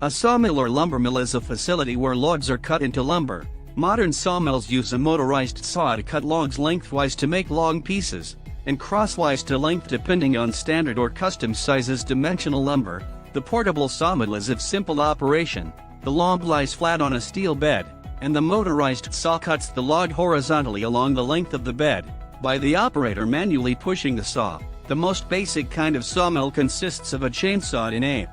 A sawmill or lumber mill is a facility where logs are cut into lumber. Modern sawmills use a motorized saw to cut logs lengthwise to make long pieces, and crosswise to length depending on standard or custom sizes dimensional lumber. The portable sawmill is of simple operation. The log lies flat on a steel bed, and the motorized saw cuts the log horizontally along the length of the bed, by the operator manually pushing the saw. The most basic kind of sawmill consists of a chainsaw in A.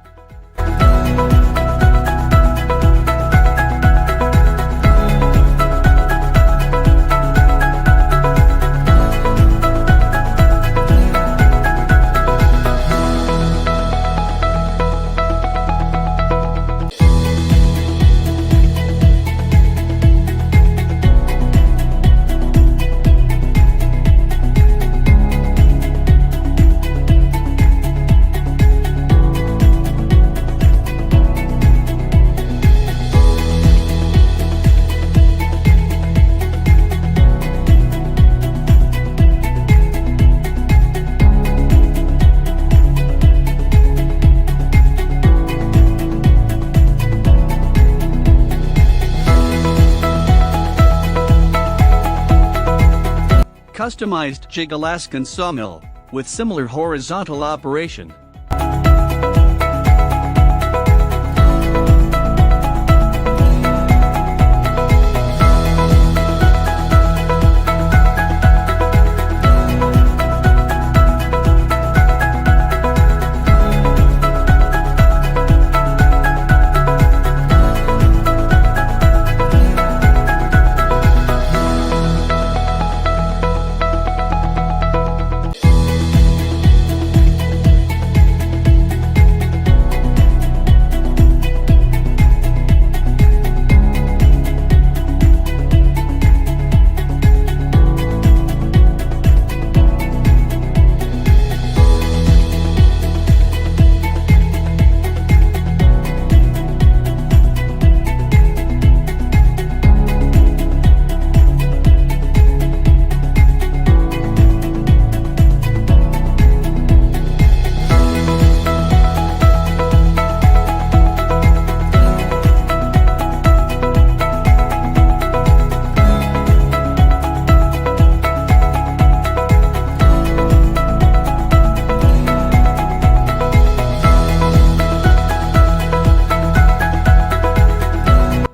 Customized jig Alaskan sawmill, with similar horizontal operation.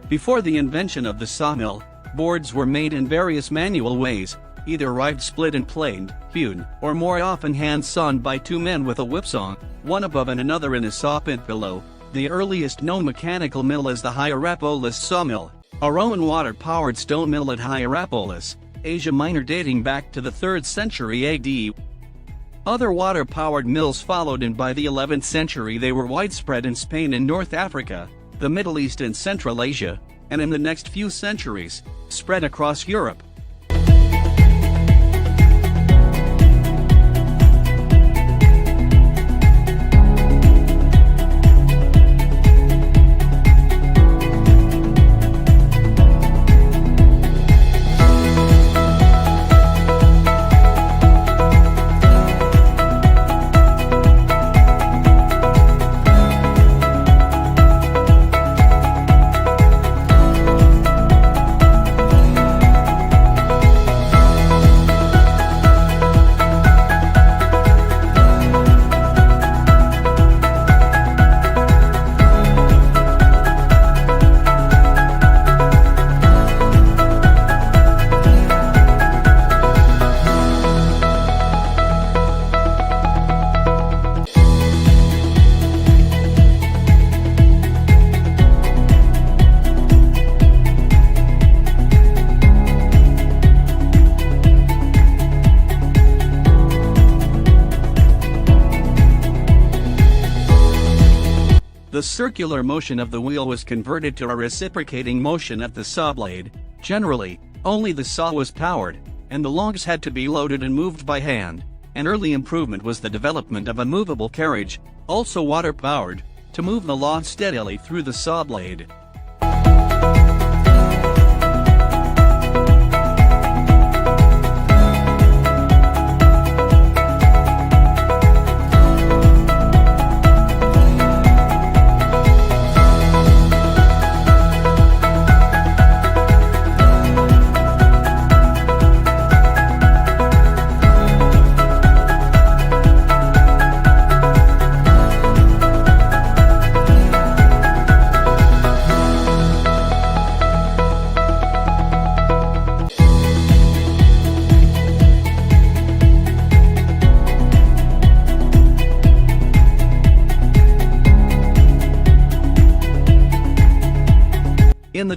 Before the invention of the sawmill, boards were made in various manual ways, either rived, split and planed, hewn, or more often hand-sawn by two men with a whipsaw, one above and another in a saw pit below. The earliest known mechanical mill is the Hierapolis sawmill, a Roman water-powered stone mill at Hierapolis, Asia Minor, dating back to the 3rd century AD. Other water-powered mills followed, and by the 11th century they were widespread in Spain and North Africa, the Middle East and Central Asia, and in the next few centuries, spread across Europe. The circular motion of the wheel was converted to a reciprocating motion at the saw blade. Generally, only the saw was powered, and the logs had to be loaded and moved by hand. An early improvement was the development of a movable carriage, also water-powered, to move the log steadily through the saw blade.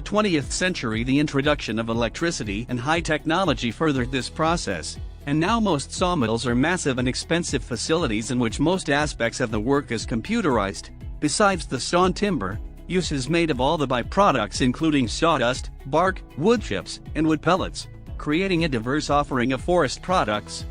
20th century, the introduction of electricity and high technology furthered this process, and now most sawmills are massive and expensive facilities in which most aspects of the work is computerized. Besides the sawn timber, use is made of all the byproducts including sawdust, bark, wood chips, and wood pellets, creating a diverse offering of forest products.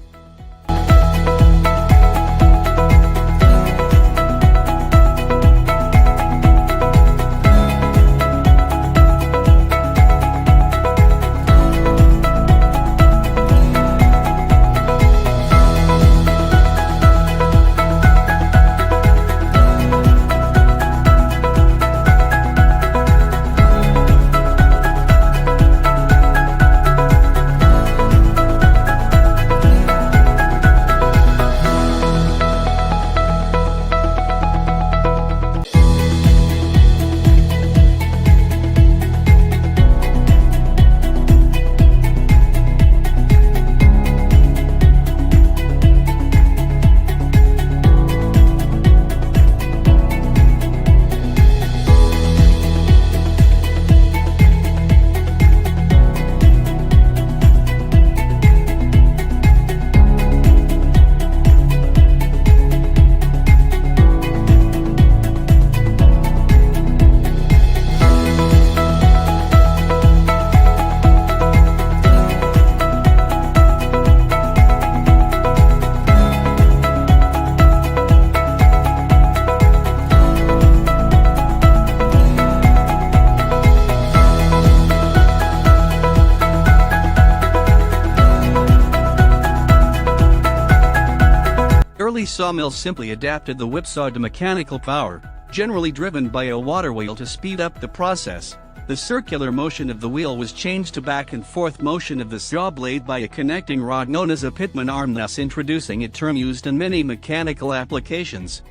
Early sawmills simply adapted the whipsaw to mechanical power, generally driven by a water wheel to speed up the process. The circular motion of the wheel was changed to back and forth motion of the saw blade by a connecting rod known as a pitman arm, thus introducing a term used in many mechanical applications.